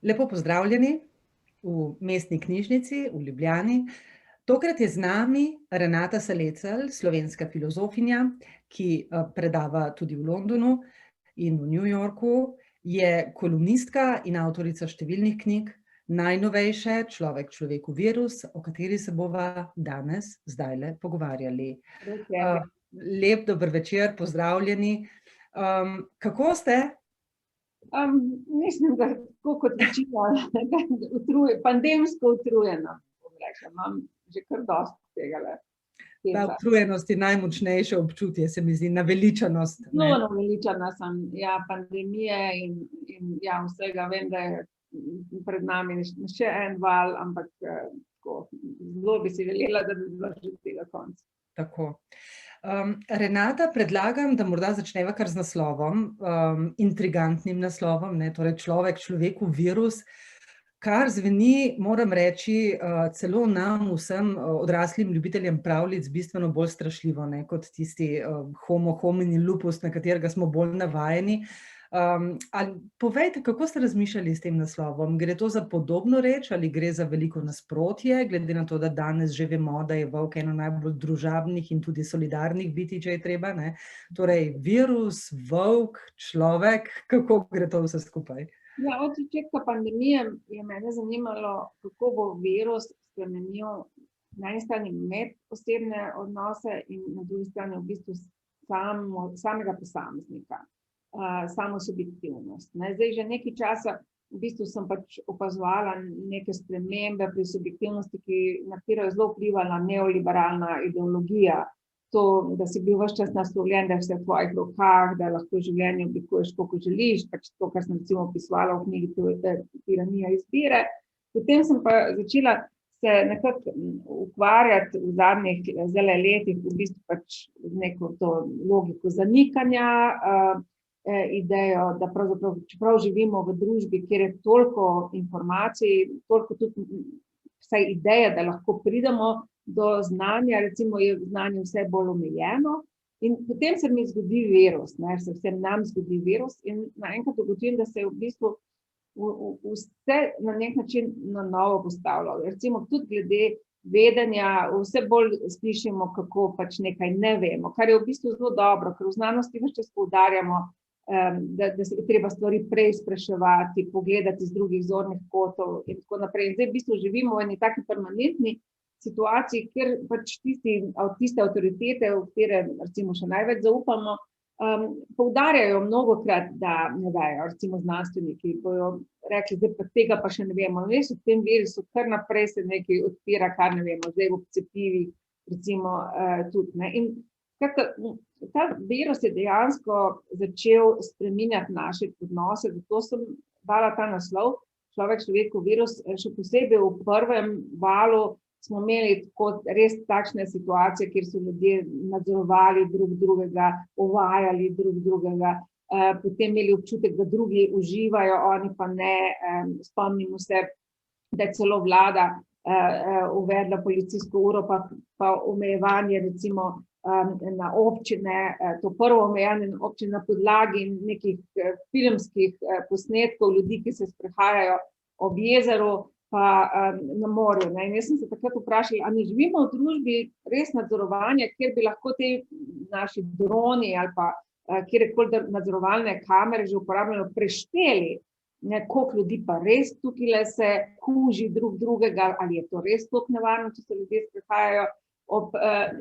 Lepo pozdravljeni v Mestni knjižnici v Ljubljani. Tokrat je z nami Renata Salecl, slovenska filozofinja, ki predava tudi v Londonu in v New Yorku. Je kolumnistka in avtorica številnih knjig, najnovejše Človek človeku virus, o kateri se bova danes zdajle pogovarjali. Lep dober večer, pozdravljeni. Kako ste? Mislim, da tako kot večina, pandemsko utrujena, bom rekla, imam že kar dosti tega. Ta utrujenost je najmočnejše občutje, se mi zdi, naveličanost. Zelo naveličana sem, ja, pandemije in ja, vsega, vem, da je pred nami še en val, ampak tako, zelo bi si želela, da bi bilo že tega konca. Tako. Renata, predlagam, da morda začneva kar z naslovom, intrigantnim naslovom, torej Človek človeku virus, kar zveni, moram reči, celo nam vsem odraslim ljubiteljem pravljic bistveno bolj strašljivo, kot tisti homo homini lupus, na katerega smo bolj navajeni. Povejte, kako ste razmišljali s tem naslovom? Gre to za podobno reč ali gre za veliko nasprotje, glede na to, da danes že vemo, da je volk eno najbolj družabnih in tudi solidarnih bitij, če je treba, ne? Torej, virus, volk, človek, kako gre to vse skupaj? Ja, od začetka pandemije je mene zanimalo, kako bo virus spremenil na eni strani medosebne odnose in na drugi strani v bistvu samega posameznika. Samo subjektivnost. Zdaj že nekaj časa v bistvu sem pač opazovala neke spremembe pri subjektivnosti, na katero je zelo vplivala neoliberalna ideologija. To, da si bil ves čas naslovljen, da je vse v tvojih rokah, da lahko življenje oblikuješ, kako želiš, pač to, kar sem recimo opisovala v knjigi Tiranija izbire. Potem sem pa začela se nekako ukvarjati v zadnjih letih v bistvu pač z neko to logiko zanikanja, idejo, da pravzaprav, čeprav živimo v družbi, kjer je toliko informacij, toliko tudi vsaj ideja, da lahko pridemo do znanja, recimo je znanje vse bolj omejeno. In potem se mi zgodi virus, se vsem nam zgodi virus in naenkrat ugotovim, da se je v bistvu vse na nek način na novo postavljalo. Recimo tudi glede vedenja, vse bolj slišimo, kako pač nekaj ne vemo, kar je v bistvu zelo dobro, ker v znanosti več čas poudarjamo, da se je treba stvari prej spraševati, pogledati z drugih zornih kotov in tako naprej. In zdaj v bistvu živimo v eni taki permanentni situaciji, kjer pač tiste avtoritete, v katere recimo še največ zaupamo, poudarjajo mnogokrat, da ne vejo, recimo znanstveniki bojo rekli, zdaj pa tega pa še ne vemo. Res v tem virusu kar naprej se nekaj odpira, kar ne vemo, zdaj v cepivih recimo tudi. In ta virus je dejansko začel spreminjati naše odnose, zato sem dala ta naslov Človek človeku virus, še posebej v prvem valu smo imeli res takšne situacije, kjer so ljudje nadzorovali drug drugega, uvajali drug drugega, potem imeli občutek, da drugi uživajo, oni pa ne. Spomnimo se, da je celo vlada uvedla policijsko uro pa omejevanje recimo na občine, to prvo omejanje na občine na podlagi nekih filmskih posnetkov ljudi, ki se sprehajajo ob jezeru pa na morju. In jaz sem se takrat vprašala, ali ne živimo v družbi res nadzorovanja, kjer bi lahko te naši droni ali pa kjerkoli nadzorovalne kamere že uporabljeno prešteli, koliko ljudi pa res tukaj se kuži drug drugega, ali je to res toliko nevarno, če se ljudje sprehajajo ob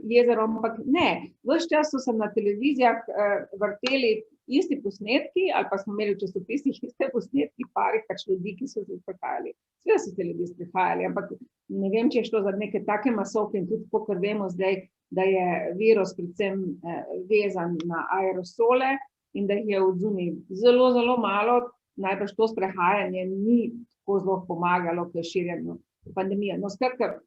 jezeru, ampak ne. Ves čas so se na televizijah vrteli isti posnetki, ali pa smo imeli v časopisih iste posnetki parih pač ljudi, ki so se sprehajali. Seveda so se ljudje sprehajali, ampak ne vem, če je šlo za neke take masovke in tudi kakor vemo zdaj, da je virus predvsem vezan na aerosole in da jih je odzunaj zelo, zelo malo, najbrž to sprehajanje ni tako zelo pomagalo k širjenju pandemije. No, skratka,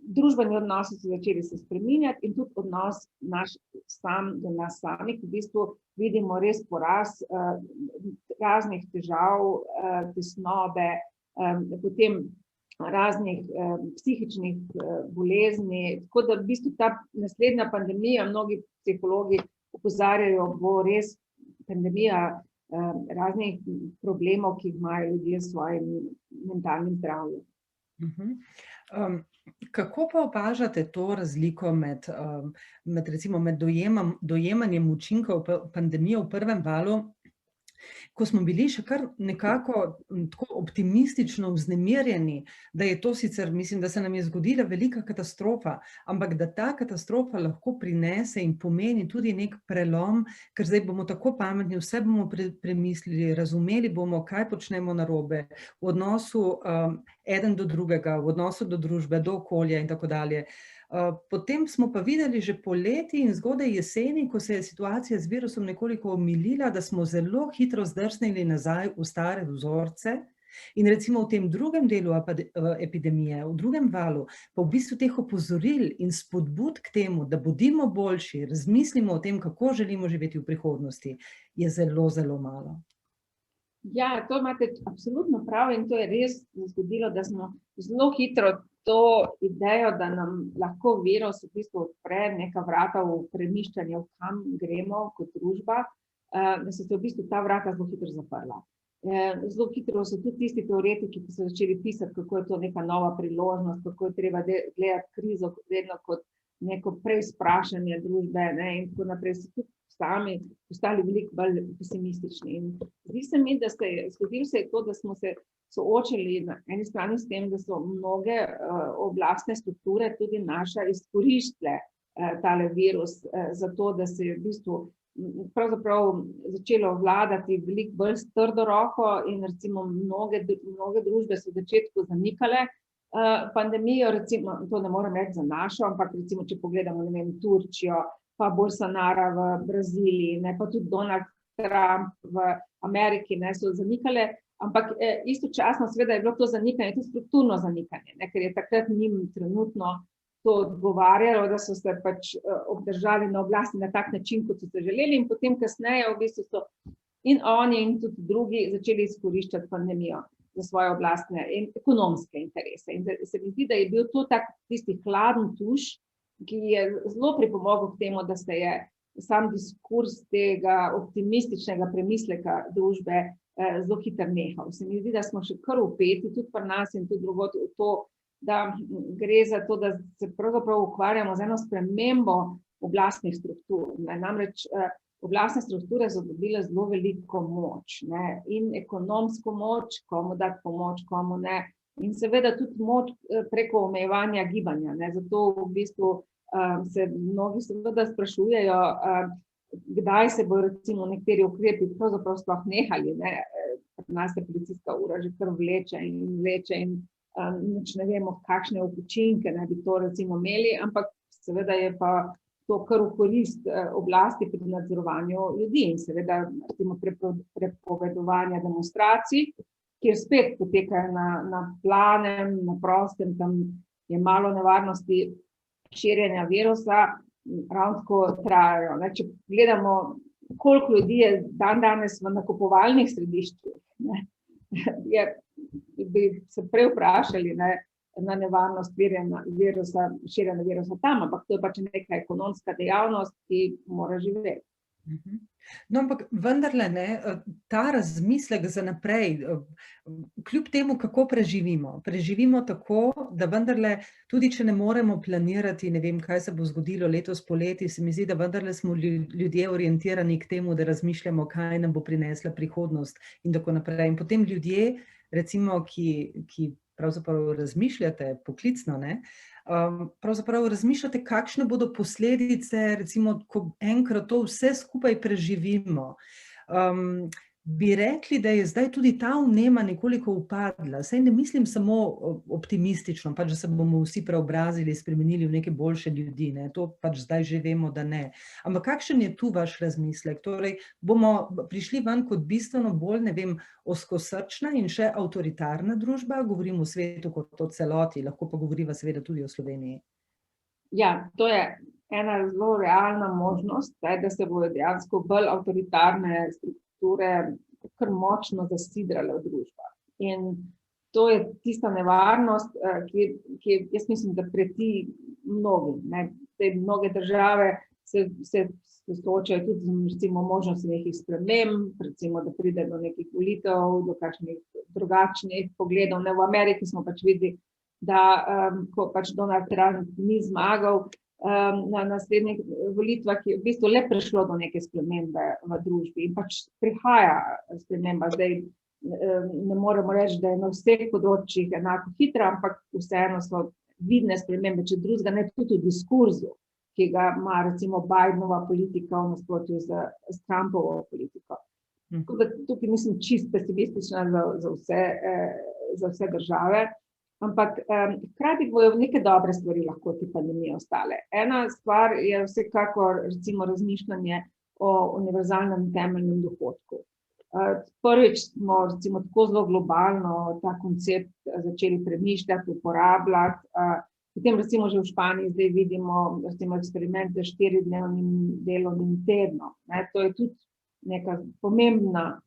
družbeni odnosi so začeli se spreminjati in tudi odnos naš sam do nas samih. V bistvu vidimo res porast raznih težav, tesnobe, potem raznih psihičnih bolezni. Tako da v bistvu ta naslednja pandemija, mnogi psihologi opozarjajo, bo res pandemija raznih problemov, ki jih imajo ljudje s svojim mentalnim zdravjem. Kako pa opažate to razliko med recimo med dojemanjem učinkov pandemije v prvem valu, ko smo bili še kar nekako tako optimistično vznemirjeni, da je to sicer, mislim, da se nam je zgodila velika katastrofa, ampak da ta katastrofa lahko prinese in pomeni tudi nek prelom, ker zdaj bomo tako pametni, vse bomo premislili, razumeli bomo, kaj počnemo narobe v odnosu eden do drugega, v odnosu do družbe, do okolja in tako dalje. Potem smo pa videli že poleti in zgodaj jeseni, ko se je situacija z virusom nekoliko omilila, da smo zelo hitro zdrsnili nazaj v stare vzorce in recimo v tem drugem delu epidemije, v drugem valu, pa v bistvu teh opozoril in spodbud k temu, da bodimo boljši, razmislimo o tem, kako želimo živeti v prihodnosti, je zelo, zelo malo. Ja, to imate absolutno prav in to je res zgodilo, da smo zelo hitro to idejo, da nam lahko virus v bistvu odpre neka vrata v premišljanje, kam gremo kot družba, da so se v bistvu ta vrata zelo hitro zaprla. Zelo hitro so tudi tisti teoretiki, ki so začeli pisati, kako je to neka nova priložnost, kako je treba gledati krizo vedno kot neko preizprašanje družbe, ne, in tako naprej, so tudi sami postali veliko bolj pesimistični. In zdi se mi, da zgodilo se je to, da smo se soočili na eni strani s tem, da so mnoge oblastne strukture, tudi naša, izkoristile tale virus za to, da se je v bistvu pravzaprav začelo vladati veliko bolj s trdo roko in recimo mnoge družbe so v začetku zanikale pandemijo, recimo, to ne morem reči za našo, ampak recimo, če pogledamo, ne vem, Turčijo, pa Bolsonara v Braziliji, ne, pa tudi Donald Trump v Ameriki, ne, so zanikale, ampak istočasno seveda je bilo to zanikanje, to strukturno zanikanje, ne, ker je takrat njim trenutno to odgovarjalo, da so se pač obdržali na oblasti na tak način, kot so se želeli, in potem kasneje v bistvu so in oni in tudi drugi začeli izkoriščati pandemijo za svoje oblastne in ekonomske interese. In se mi zdi, da je bil to tak tisti hladen tuš, ki je zelo pripomogel k temu, da se je sam diskurs tega optimističnega premisleka družbe zelo hitro nehal. Se mi zdi, da smo še kar vpeti, tudi pri nas in tudi drugod, v to, da gre za to, da se pravzaprav ukvarjamo z eno spremembo oblastnih struktur. Namreč oblastne strukture so dobile zelo veliko moč, ne, in ekonomsko moč, komu dati pomoč, komu ne, in seveda tudi moč preko omejevanja gibanja, ne, zato v bistvu se mnogi seveda sprašujejo, kdaj se bo recimo nekateri ukrepi pravzaprav sploh nehali, ne, pri nas je policijska ura že kar vleče in nič ne vemo, kakšne učinke naj bi to recimo imeli, ampak seveda je pa to kar v korist oblasti pri nadzorovanju ljudi in seveda recimo prepovedovanja demonstracij, kjer spet potekajo na planem, na prostem, tam je malo nevarnosti širjenja virusa, ravno tako trajajo. Če gledamo, koliko ljudi je danes v nakupovalnih središčih, bi se prej vprašali na nevarnost širjenja virusa tam, ampak to je pač neka ekonomska dejavnost, ki mora živeti. No, ampak vendarle, ne, ta razmislek za naprej, kljub temu, kako preživimo tako, da vendarle, tudi če ne moremo planirati, ne vem, kaj se bo zgodilo letos poleti, se mi zdi, da vendarle smo ljudje orientirani k temu, da razmišljamo, kaj nam bo prinesla prihodnost in tako naprej. In potem ljudje, recimo, ki pravzaprav razmišljate poklicno, ne, pravzaprav razmišljate, kakšne bodo posledice, recimo, ko enkrat to vse skupaj preživimo. Bi rekli, da je zdaj tudi ta vnema nekoliko upadla. Saj ne mislim samo optimistično, pač, da se bomo vsi preobrazili, spremenili v neke boljše ljudi, ne. To pač zdaj že vemo, da ne. Ampak kakšen je tu vaš razmislek? Torej, bomo prišli ven kot bistveno bolj, ne vem, ozkosrčna in še avtoritarna družba, govorim o svetu kot o celoti, lahko pa govoriva seveda tudi o Sloveniji. Ja, to je ena zelo realna možnost, da se bodo dejansko bolj avtoritarne strukture kar močno zasidrale v družbah. In to je tista nevarnost, ki jaz mislim, da preti mnogim. Mnoge države se soočajo tudi z recimo možnosti nekih sprememb, recimo, da pride do nekih volitev, do kakšnih drugačnih pogledov. Ne, v Ameriki smo pač videli, da ko pač Donald Trump ni zmagal na naslednjih volitvah, je v bistvu le prišlo do neke spremembe v družbi in pač prihaja sprememba. Zdaj ne moremo reči, da je na vseh področjih enako hitra, ampak vseeno so vidne spremembe, če drugega ne tudi v diskurzu, ki ga ima recimo Bidenova politika v nasprotju z Trumpovo politiko. Tako da tukaj nisem čisto pesimistična za vse države, ampak hkrati bojo neke dobre stvari lahko te pandemije ostale. Ena stvar je vsekakor recimo razmišljanje o univerzalnem temeljnem dohodku. Prvič smo recimo tako zelo globalno ta koncept začeli premišljati, uporabljati. Potem recimo že v Španiji zdaj vidimo recimo eksperiment z 4-dnevnim delovnim tednom. To je tudi neka pomembna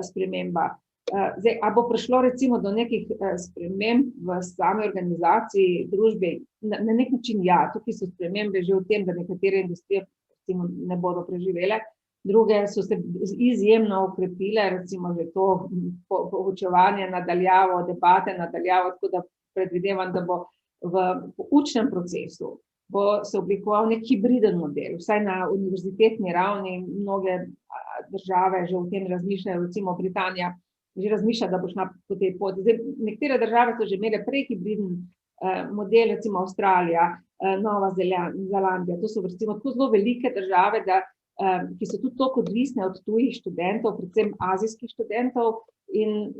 sprememba. Zdaj, a bo prišlo recimo do nekih sprememb v sami organizaciji družbe? Na nek način ja, tukaj so spremembe že v tem, da nekatere industrije recimo ne bodo preživele, druge so se izjemno okrepile, recimo že to poučevanje nadaljavo, debate nadaljavo, tako da predvidevam, da bo v učnem procesu se oblikoval nek hibriden model, vsaj na univerzitetni ravni. Mnoge države že o tem razmišljajo, recimo Britanija že razmišlja, da bo šla po tej poti. Zdaj, nekatere države so že imele prej hibriden model, recimo Avstralija, Nova Zelandija. To so recimo tako zelo velike države, ki so tudi toliko odvisne od tujih študentov, predvsem azijskih študentov, in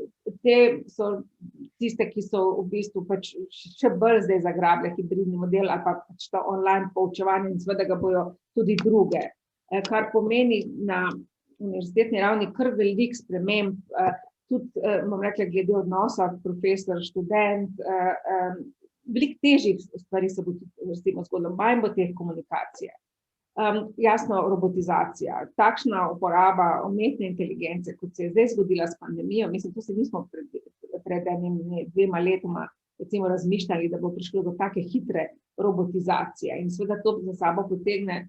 te so tiste, ki so v bistvu pač še bolj zdaj zagrabile hibridni model ali pa pač to online poučevanje in seveda ga bojo tudi druge. Kar pomeni na univerzitetni ravni kar velik sprememb, tudi, bom rekla, glede odnosa profesor-študent, veliko težjih stvari se bo tudi zgodilo, manj bo teh komunikacije. Jasno, robotizacija, takšna uporaba umetne inteligence, kot se je zdaj zgodila s pandemijo, mislim, to se nismo pred 2 letoma recimo razmišljali, da bo prišlo do take hitre robotizacije in seveda to za sabo potegne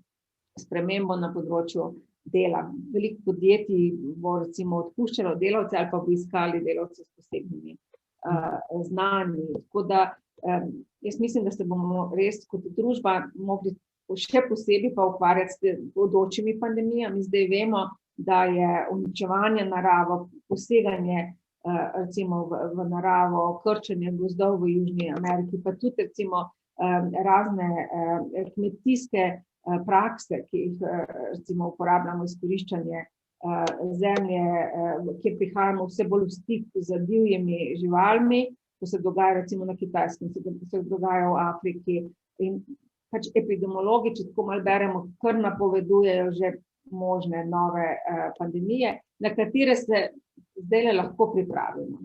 spremembo na področju dela. Veliko podjetij bo recimo odpuščalo delavce ali pa bo iskali delavce s posebnimi znanji. Tako da jaz mislim, da se bomo res kot družba mogli še posebej pa ukvarjati s bodočimi pandemijami. Zdaj vemo, da je uničevanje narave, poseganje recimo v naravo, krčenje gozdov v Južni Ameriki, pa tudi recimo razne kmetijske prakse, ki jih recimo uporabljamo, izkoriščanje zemlje, kjer prihajamo vse bolj v stik z divjimi živalmi, to se dogaja recimo na Kitajskem, se dogaja v Afriki in pač epidemiologi, če tako malo beremo, kar napovedujejo že možne nove pandemije, na katere se zdaj lahko pripravimo.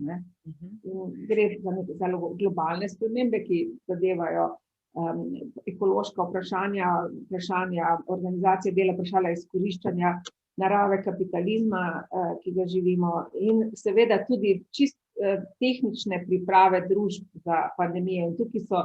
Gre za globalne spremembe, ki zadevajo ekološka vprašanja, organizacije dela, vprašanja izkoriščanja narave, kapitalizma, ki ga živimo, in seveda tudi čist tehnične priprave družb za pandemijo. In tukaj so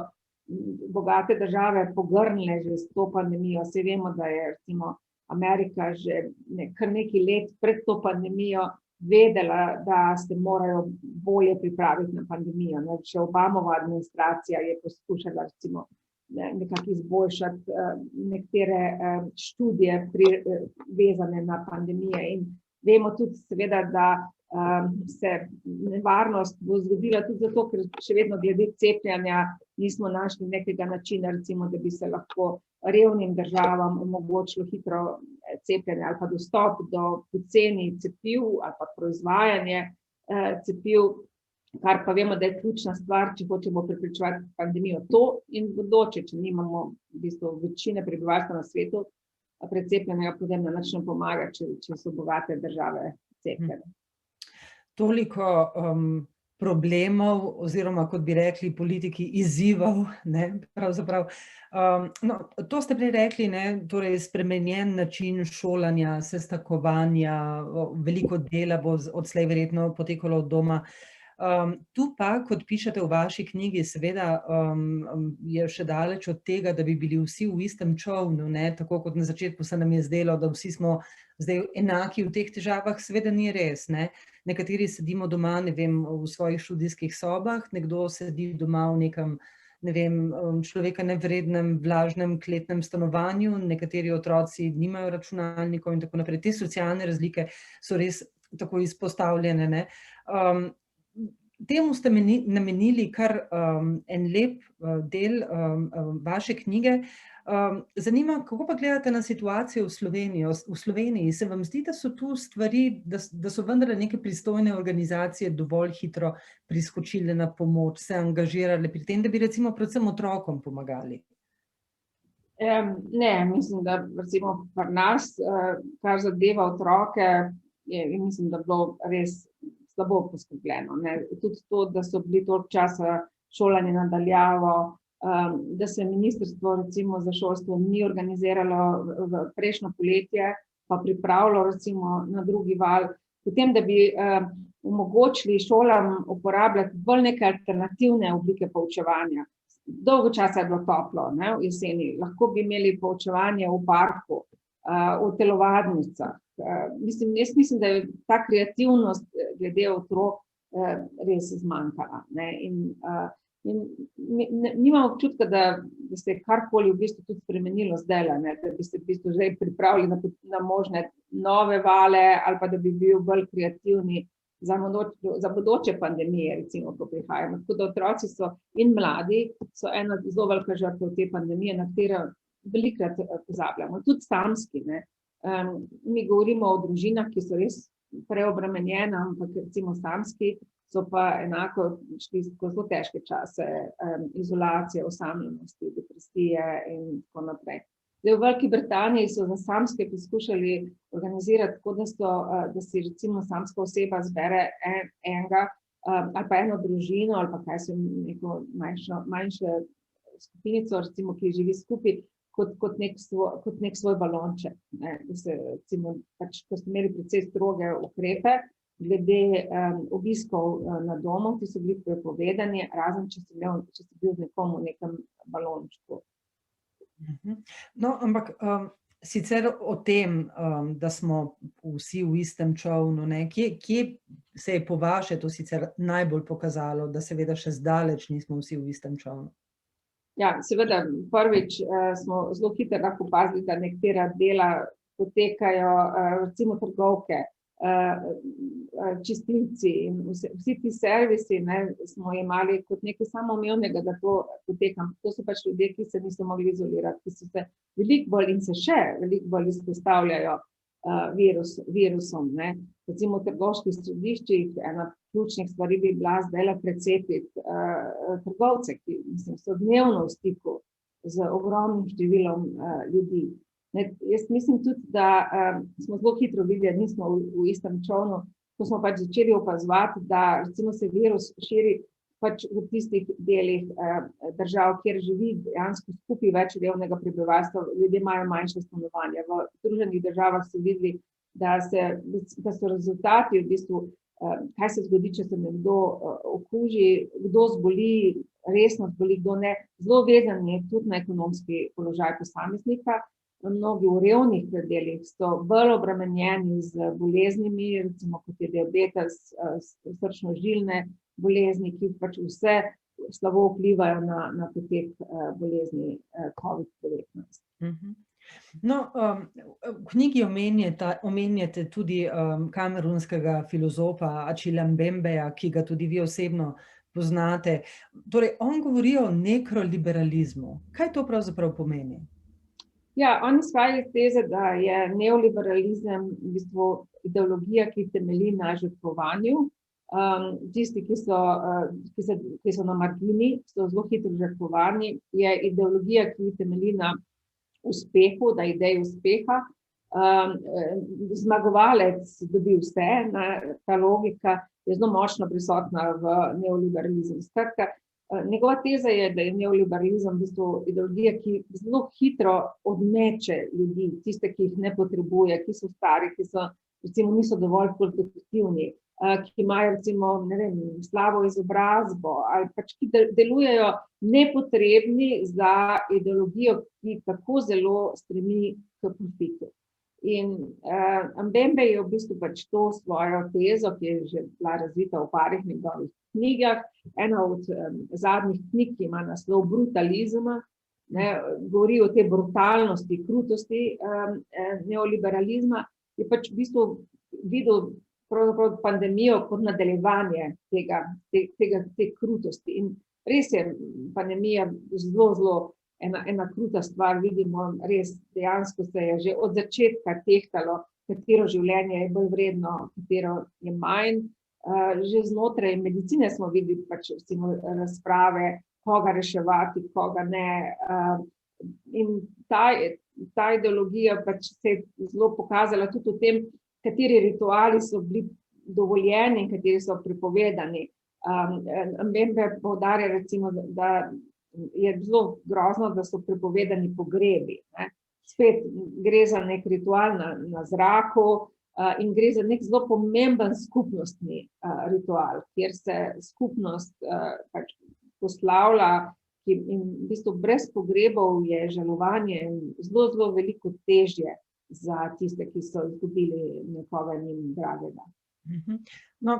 bogate države pogrnile že s to pandemijo. Saj vemo, da je recimo Amerika že kar nekaj let pred to pandemijo vedela, da se morajo bolje pripraviti na pandemijo. Še Obamova administracija je poskušala recimo nekako izboljšati nekatere študije vezane na pandemije. In vemo tudi seveda, da se nevarnost bo zgodila tudi zato, ker še vedno glede cepljenja nismo našli nekega načina, recimo, da bi se lahko revnim državam omogočilo hitro cepljenje ali pa dostop do poceni cepiv ali pa proizvajanje cepiv, kar pa vemo, da je ključna stvar, če hočemo preprečevati pandemijo. To in bodoče, če nimamo v bistvu večine prebivalstva na svetu precepljenega, potem nam nič ne pomaga, če so bogate države cepljene. Toliko problemov oziroma, kot bi rekli politiki, izzivov, pravzaprav. No, to ste prej rekli, torej spremenjen način šolanja, sestakovanja, veliko dela bo odslej verjetno potekalo od doma. Tu pa, kot pišete v vaši knjigi, seveda je še daleč od tega, da bi bili vsi v istem čolnu, ne? Tako kot na začetku se nam je zdelo, da vsi smo zdaj enaki v teh težavah, seveda ni res, ne? Nekateri sedimo doma, ne vem, v svojih študijskih sobah, nekdo sedi doma v nekem, ne vem, človeka nevrednem, vlažnem, kletnem stanovanju, nekateri otroci nimajo računalnikov in tako naprej. Te socialne razlike so res tako izpostavljene, ne? Temu ste namenili kar en lep del vaše knjige. Zanima, kako pa gledate na situacijo v Sloveniji? Se vam zdi, da so tu stvari, da so vendarle neke pristojne organizacije dovolj hitro priskočile na pomoč, se angažirale pri tem, da bi recimo predvsem otrokom pomagali? Ne, mislim, da recimo pri nas, kar zadeva otroke, mislim, da bilo res slabo poskrbljeno. Tudi to, da so bili toliko časa šolanje nadaljavo, da se ministrstvo recimo za šolstvo ni organiziralo v prejšnjo poletje, pa pripravilo recimo na drugi val, potem, da bi omogočili šolam uporabljati bolj neke alternativne oblike poučevanja. Dolgo časa je bilo toplo, ne, v jeseni. Lahko bi imeli poučevanje v parku, v telovadnicah. Jaz mislim, da je ta kreativnost glede otrok res zmanjkala. Nimam občutka, da se je karkoli v bistvu tudi spremenilo zdaj, da bi se v bistvu že pripravili na možne nove vale ali pa da bi bil bolj kreativni za bodoče pandemije, recimo, ko prihajamo. Tako da otroci so in mladi so ena zelo velika žrtev te pandemije, na katero velikokrat pozabljamo. Tudi samski, ne. Mi govorimo o družinah, ki so res preobremenjene, ampak recimo samski so pa enako šli skozi zelo težke čase, izolacije, osamljenosti, depresije in tako naprej. Zdaj, v Veliki Britaniji so za samske poskušali organizirati tako, da si recimo samska oseba zbere enega ali pa eno družino ali pa kaj so neko manjšo skupinico, recimo, ki živi skupaj, kot nek svoj balonček. Da se, recimo, ko so imeli precej stroge ukrepe glede obiskov na domu, ki so bili prepovedani, razen če si bil z nekom v nekem balončku. No, ampak sicer o tem, da smo vsi v istem čolnu, kje se je po vaše to sicer najbolj pokazalo, da seveda še zdaleč nismo vsi v istem čolnu? Ja, seveda, prvič smo zelo hitro lahko opazili, da nekatera dela potekajo, recimo trgovke, čistilci in vsi ti servisi, smo imeli kot nekaj samoumevnega, da to poteka. To so pač ljudje, ki se niso mogli izolirati, ki so se veliko bolj in se še veliko bolj izpostavljajo virusom. Recimo v trgovskih središčih ena ključnih stvari bi bila zdaj precepiti trgovce, ki so dnevno v stiku z ogromnim številom ljudi. Jaz mislim tudi, da smo zelo hitro videli, da nismo v istem čolnu, ko smo pač začeli opazovati, da recimo se virus širi pač v tistih delih držav, kjer živi dejansko skupaj več revnega prebivalstva, ljudje imajo manjše stanovanja. V Združenih državah so videli, da so rezultati v bistvu, kaj se zgodi, če se nekdo okuži, kdo zboli, resno zboli, kdo ne. Zelo vezan je tudi na ekonomski položaj posameznika. Mnogi v revnih predelih so bolj obremenjeni z boleznimi, recimo kot je diabetes, srčno-žilne bolezni, ki pač vse slabo vplivajo na potek bolezni COVID-19. No, v knjigi omenjate tudi kamerunskega filozofa Achilla Mbembeja, ki ga tudi vi osebno poznate. Torej, on govori o neoliberalizmu. Kaj to pravzaprav pomeni? Ja, on izhaja iz teze, da je neoliberalizem v bistvu ideologija, ki temelji na žrtvovanju. Tisti, ki so na margini, so zelo hitro žrtvovani. Je ideologija, ki temelji na uspehu, da ideji uspeha. Zmagovalec dobi vse. Ta logika je zelo močno prisotna v neoliberalizmu. Skratka, njegova teza je, da je neoliberalizem v bistvu ideologija, ki zelo hitro odmeče ljudi, tiste, ki jih ne potrebuje, ki so stari, ki so, recimo, niso dovolj produktivni, ki imajo recimo, ne vem, slabo izobrazbo ali pač ki delujejo nepotrebni za ideologijo, ki tako zelo stremi k profitu. In Mbembe je v bistvu pač to svojo tezo, ki je že bila razvita v parih njegovih knjigah, ena od zadnjih knjig, ki ima naslov Brutalizma, govori o tej brutalnosti, krutosti neoliberalizma, je pač v bistvu videl pravzaprav pandemijo kot nadaljevanje te krutosti. In res je pandemija zelo ena kruta stvar, vidimo, res dejansko se je že od začetka tehtalo, katero življenje je bolj vredno, katero je manj. Že znotraj medicine smo videli pač recimo razprave, koga reševati, koga ne. In ta ideologija pač se je zelo pokazala tudi v tem, kateri rituali so bili dovoljeni in kateri so prepovedani. Mbembe poudarja recimo, da je zelo grozno, da so prepovedani pogrebi. Spet gre za nek ritual na zraku in gre za nek zelo pomemben skupnostni ritual, kjer se skupnost pač poslavlja in v bistvu brez pogrebov je žalovanje zelo veliko težje za tiste, ki so izgubili nekoga njim dragega. No,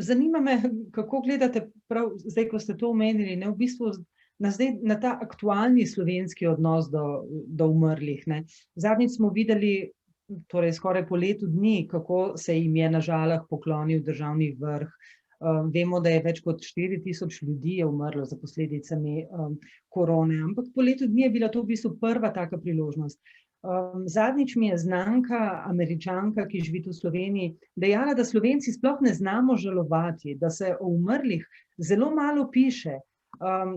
zanima me, kako gledate prav zdaj, ko ste to omenili, v bistvu na ta aktualni slovenski odnos do umrlih. Zadnjič smo videli, torej skoraj po letu dni, kako se jim je na Žalah poklonil državni vrh. Vemo, da je več kot 4000 ljudi je umrlo za posledicami korone, ampak po letu dni je bila to v bistvu prva taka priložnost. Zadnjič mi je znanka, Američanka, ki živi v Sloveniji, dejala, da Slovenci sploh ne znamo žalovati, da se o umrlih zelo malo piše,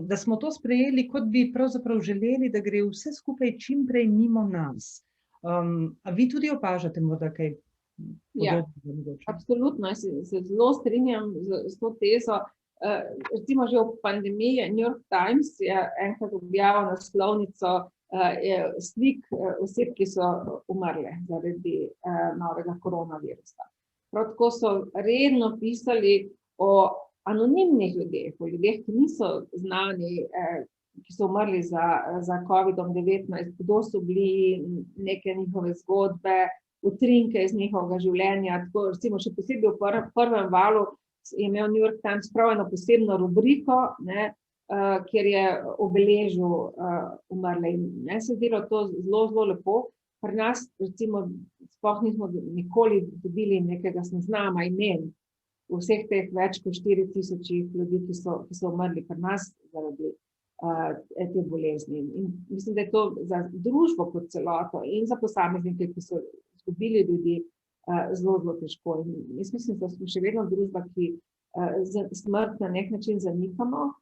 da smo to sprejeli, kot bi pravzaprav želeli, da gre vse skupaj čim prej mimo nas. A vi tudi opažate morda kaj podobnega? Ja, absolutno, jaz se zelo strinjam s to tezo. Recimo že v pandemiji New York Times je enkrat objavil naslovnico slik oseb, ki so umrle zaradi novega koronavirusa. Prav tako so redno pisali o anonimnih ljudeh, o ljudeh, ki niso znani, ki so umrli za COVID-19, kdo so bili, neke njihove zgodbe, utrinke iz njihovega življenja. Tako, recimo, še posebej v prvem valu je imel New York Times prav eno posebno rubriko, kjer je obeležil umrle. In meni se zdelo to zelo lepo. Pri nas, recimo, sploh nismo nikoli dobili nekega seznama imen vseh teh več kot 4000 ljudi, ki so umrli pri nas zaradi te bolezni. In mislim, da je to za družbo kot celoto in za posameznike, ki so izgubili ljudi, zelo težko. In jaz mislim, da smo še vedno družba, ki smrt na nek način zanikamo,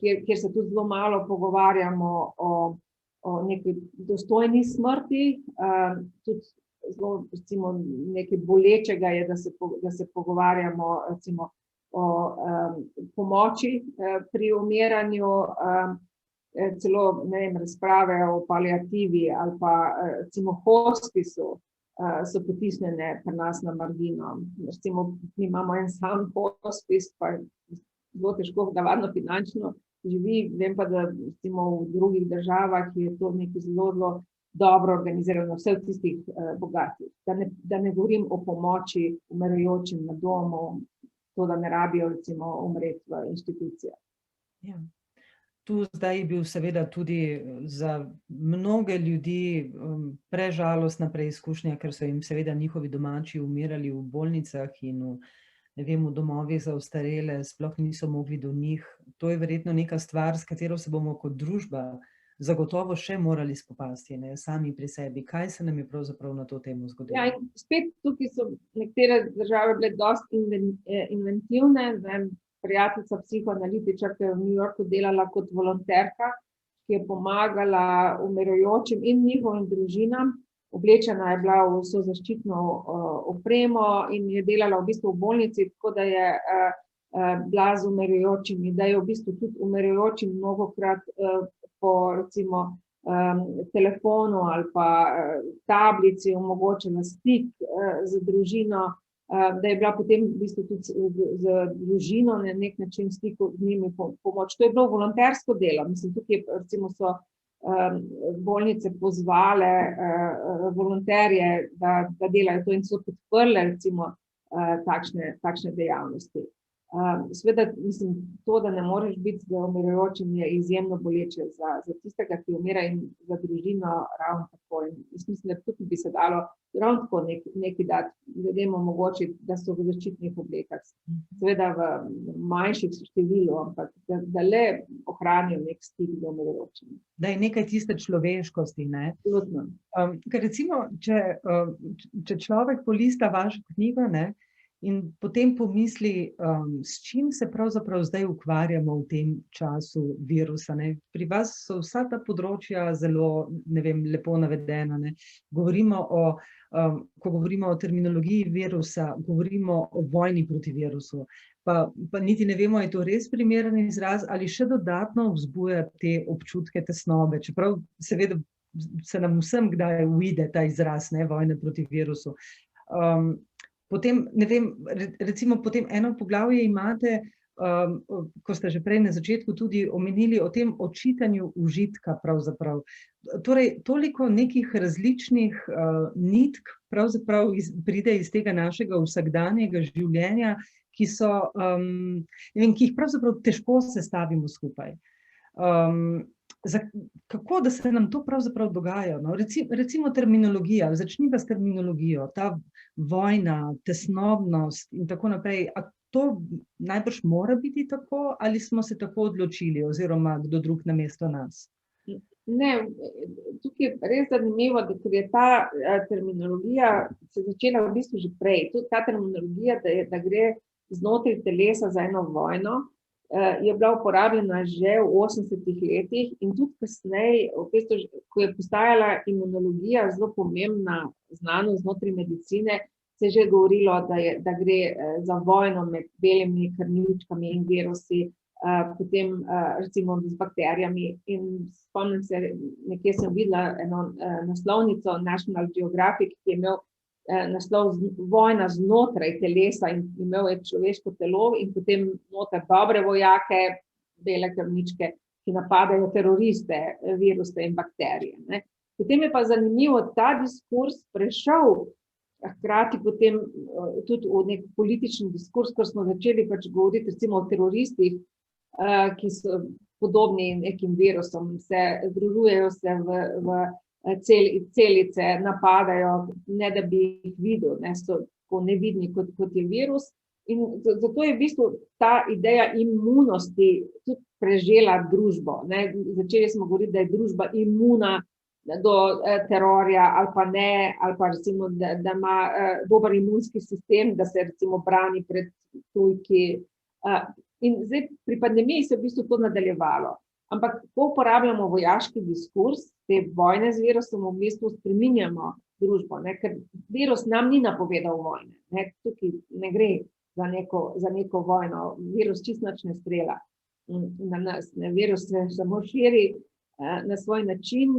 kjer se tudi zelo malo pogovarjamo o neki dostojni smrti, tudi zelo, recimo, nekaj bolečega je, da se pogovarjamo recimo o pomoči pri umiranju, celo, ne vem, razprave o paliativi ali pa recimo hospisu so potisnjene pri nas na margino. Recimo, mi imamo en sam hospis, pa zelo težko, navadno finančno živi, vem pa, da recimo v drugih državah je to nekaj zelo dobro organizirano, vse v tistih bogatih. Da ne govorim o pomoči umirajočim na domu, to, da ne rabijo recimo umreti v inštitucijah. Ja. Tu zdaj je bil seveda tudi za mnoge ljudi prežalostna preizkušnja, ker so jim seveda njihovi domači umirali v bolnicah in v domovih za ostarele, sploh niso mogli do njih. To je verjetno neka stvar, s katero se bomo kot družba zagotovo še morali spopasti, sami pri sebi. Kaj se nam je pravzaprav na to temo zgodilo? Ja, in spet tukaj so nekatere države bile dosti inventivne. Prijateljica psihoanalitičarka je v New Yorku delala kot volonterka, ki je pomagala umirajočim in njihovim družinam. Oblečena je bila v vso zaščitno opremo in je delala v bistvu v bolnici, tako da je bila z umirajočimi, da je v bistvu tudi umirajočim mnogokrat po recimo telefonu ali pa tablici omogočila stik z družino, da je bila potem v bistvu tudi z družino na nek način stiku z njimi pomoč. To je bilo volontersko delo. Mislim, tukaj recimo so bolnice pozvale volonterje, da delajo to in so podprle recimo takšne dejavnosti. Seveda, mislim, to, da ne moreš biti z umirajočim, je izjemno boleče za tistega, ki umira in za družino ravno tako. In mislim, da tudi bi se dalo ravno tako nekaj dati, ljudem omogočiti, da so v zaščitnih oblekah. Seveda v manjših številu, ampak da le ohranijo nek stik z umirajočim. Da je nekaj tiste človeškosti, ne? Absolutno. Ker recimo, če človek polista vašo knjigo, ne, in potem pomisli, s čim se pravzaprav zdaj ukvarjamo v tem času virusa, ne. Pri vas so vsa ta področja zelo, ne vem, lepo navedena, ne. Govorimo ko govorimo o terminologiji virusa, govorimo o vojni proti virusu, pa niti ne vemo, je to res primeren izraz ali še dodatno vzbuja te občutke tesnobe, čeprav seveda se nam vsem kdaj uide ta izraz, ne, vojne proti virusu. Potem, ne vem, recimo potem eno poglavje imate, ko ste že prej na začetku tudi omenili o tem očitanju užitka pravzaprav. Torej, toliko nekih različnih nitk pravzaprav pride iz tega našega vsakdanjega življenja, ki so, ne vem, ki jih pravzaprav težko sestavimo skupaj. Kako, da se nam to pravzaprav dogaja, no? Recimo terminologija, začniva s terminologijo, ta vojna, tesnobnost in tako naprej. A to najbrž mora biti tako, ali smo se tako odločili, oziroma kdo drug namesto nas? Ne, tukaj je res zanimivo, da ker je ta terminologija se začela v bistvu že prej. Tudi ta terminologija, da gre znotraj telesa za eno vojno, je bila uporabljena že v 80-ih letih in tudi kasneje, v bistvu, ko je postajala imunologija zelo pomembna znanost znotraj medicine, se je že govorilo, da gre za vojno med belimi krvničkami in virusi, potem recimo z bakterijami. In spomnim se, nekje sem videla eno naslovnico National Geographic, ki je imel naslov Vojna znotraj telesa in imel je človeško telo in potem noter dobre vojake, bele krvničke, ki napadajo teroriste, viruse in bakterije, ne. Potem je pa zanimivo, ta diskurs prešel hkrati potem tudi v nek politični diskurs, ko smo začeli pač govoriti recimo o teroristih, ki so podobni nekim virusom, združujejo se v celice, napadajo, ne da bi jih videl, ne, so tako nevidni kot je virus. In zato je v bistvu ta ideja imunosti tudi prežela družbo, ne. Začeli smo govoriti, da je družba imuna do terorja ali pa ne, ali pa recimo, da ima dober imunski sistem, da se recimo brani pred tujki. In zdaj pri pandemiji se je v bistvu to nadaljevalo. Ampak ko uporabljamo vojaški diskurs, te vojne z virusom, v bistvu spreminjamo družbo, ne, ker virus nam ni napovedal vojne, ne, tukaj ne gre za neko vojno, virus čisto nič ne strela na nas, ne, virus se samo širi na svoj način,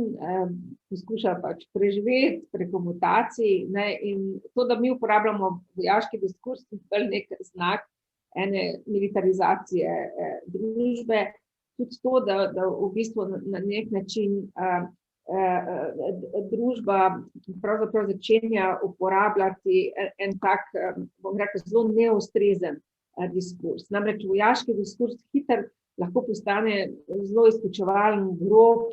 poskuša pač preživeti preko mutacij, ne, in to, da mi uporabljamo vojaški diskurs, je nek znak ene militarizacije družbe. Tudi to, da v bistvu na nek način družba pravzaprav začenja uporabljati en tak, bom rekla, zelo neustrezen diskurs. Namreč vojaški diskurs hitro lahko postane zelo izključevalen, grob,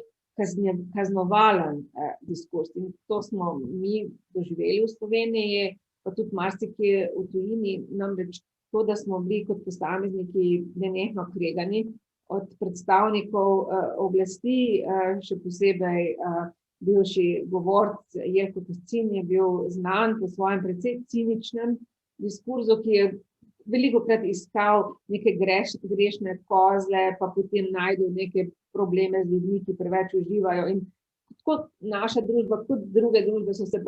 kaznovalen diskurs. In to smo mi doživeli v Sloveniji, pa tudi marsikje v tujini. Namreč to, da smo bili kot posamezniki nenehno kregani od predstavnikov oblasti, še posebej bivši govorec Jelko Kacin je bil znan po svojem precej ciničnem diskurzu, ki je velikokrat iskal neke grešne kozle, pa potem najdel neke probleme z ljudmi, ki preveč uživajo. In kot naša družba, kot druge družbe so se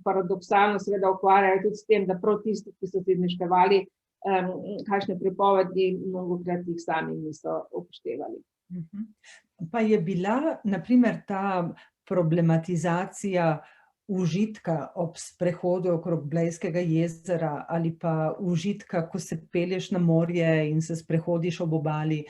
paradoksalno seveda ukvarjali tudi s tem, da prav tisti, ki so se izmišljevali kakšne prepovedi, mnogokrat jih sami niso upoštevali. Pa je bila, na primer, ta problematizacija užitka ob sprehodu okrog Blejskega jezera ali pa užitka, ko se pelješ na morje in se sprehodiš ob obali.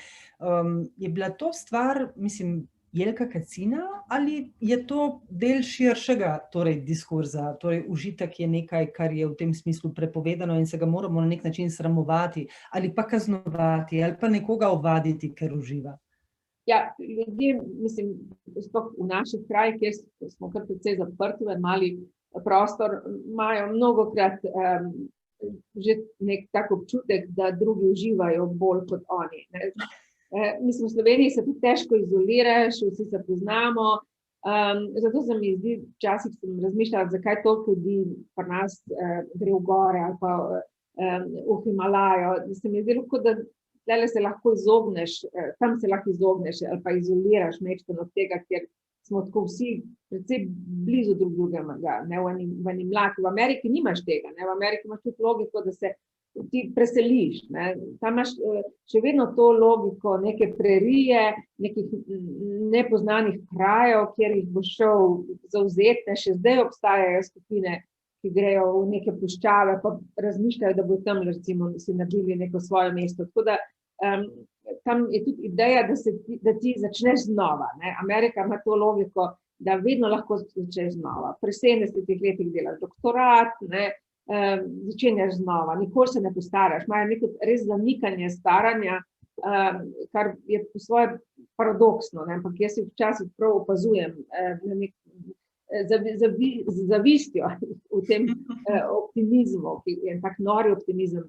Je bila to stvar, mislim, Jelka Kacina ali je to del širšega diskurza? Torej, užitek je nekaj, kar je v tem smislu prepovedano in se ga moramo na nek način sramovati ali pa kaznovati ali pa nekoga ovaditi, ker uživa. Ja, ljudje, mislim, sploh v naših krajih, kjer smo kar precej zaprti, v mali prostor, imajo mnogokrat že nek tak občutek, da drugi uživajo bolj kot oni. Mislim, v Sloveniji se tudi težko izoliraš, vsi se poznamo, zato se mi zdi, včasih sem razmišljala, zakaj toliko ljudi pri nas gre v gore ali pa v Himalajo. Se mi zdi, da tlele se lahko izogneš, tam se lahko izogneš ali pa izoliraš majčkeno od tega, ker smo tako vsi precej blizu drug drugega, ne, v enim mlaki. V Ameriki nimaš tega, ne, v Ameriki imaš tudi logiko, da se ti preseliš, ne. Tam imaš še vedno to logiko neke prerije, nekih nepoznanih krajev, kjer jih bo šel zavzeti, še zdaj obstajajo skupine, ki grejo v neke puščave, pa razmišljajo, da bo tam recimo si naredili neko svoje mesto. Tako da tam je tudi ideja, da ti začneš znova, ne. Amerika ima to logiko, da vedno lahko začneš znova. Pri 70 letih delaš doktorat, ne, začenjaš znova, nikoli se ne postaraš. Imajo neko res zanikanje staranja, kar je po svoje paradoksno, ne. Ampak jaz jih včasih prav opazujem na nek zavistjo v tem optimizmu, ki je tak nori optimizem